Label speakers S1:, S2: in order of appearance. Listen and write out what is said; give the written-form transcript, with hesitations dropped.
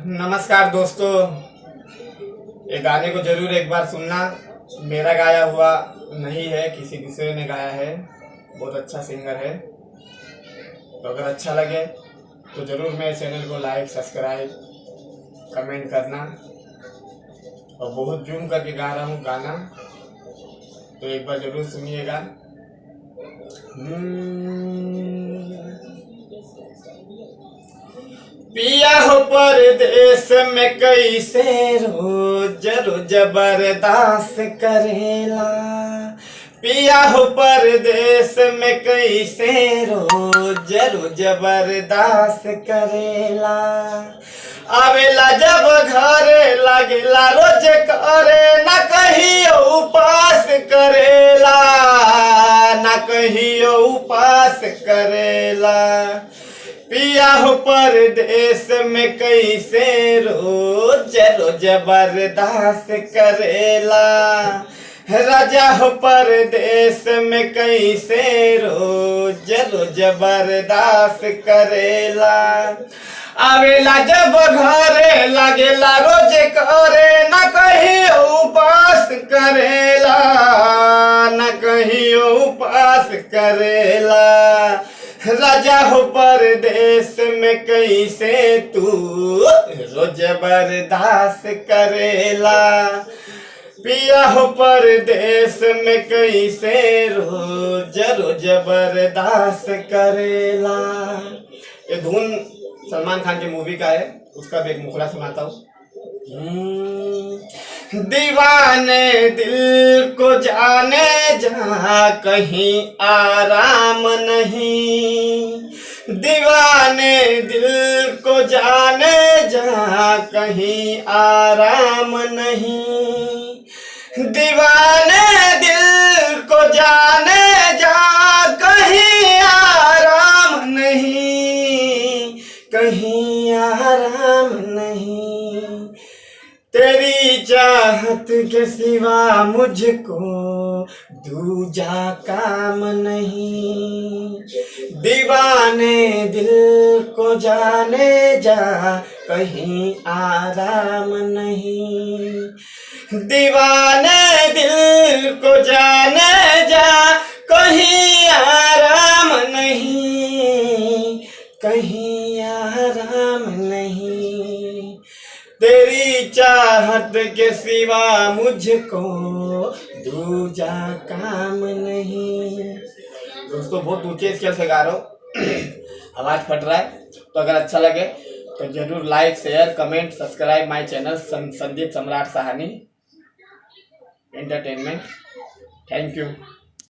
S1: नमस्कार दोस्तों, ये गाने को जरूर एक बार सुनना। मेरा गाया हुआ नहीं है, किसी दूसरे ने गाया है। बहुत अच्छा सिंगर है। तो अगर अच्छा लगे तो जरूर मेरे चैनल को लाइक, सब्सक्राइब, कमेंट करना। और बहुत जूम करके गा रहा हूँ गाना, तो एक बार जरूर सुनिएगा। पिया हो परदेश में कैसे रोज रोज बर्दाश्त करेला। पिया हो परदेश में कैसे रोज रोज बर्दाश्त करेला। आवेला जब घरे लगेला रोज करे, न कहियो उपास करेला, न कहियो उपास करेला। पिया हो परदेश में कैसे रोज रोज बर्दाश्त करेला। राजा हो परदेश में कैसे रोज रोज बर्दाश्त करेला। आवेला जब घरे लगेला रोज करे, न कहियो उपास करेला, न कहियो उपास करेला। राजा हो परदेश में कैसे तू रोज बर्दाश्त करेला। पिया हो परदेश में कैसे रोज रोज बर्दाश्त करेला। ये धुन सलमान खान की मूवी का है, उसका भी एक मुखड़ा सुनाता हूँ। दीवाने दिल को जाने जा कहीं आराम नहीं। दीवाने दिल को जाने जा कहीं आराम नहीं। दीवाने दिल को जाने जा कहीं आराम नहीं, कहीं आराम नहीं। तेरी चाहत के सिवा मुझको दूजा काम नहीं। दीवाने दिल को जाने जा कहीं आराम नहीं। दीवाने दिल को जाने जा कहीं आराम नहीं, कहीं आराम नहीं। तेरी चाहत के सिवा मुझको दूजा काम नहीं। दोस्तों, बहुत ऊंचे स्केल से गा रहा हूँ, आवाज फट रहा है। तो अगर अच्छा लगे तो जरूर like, share, comment, subscribe my channel Sandeep सम्राट साहनी एंटरटेनमेंट। Thank you.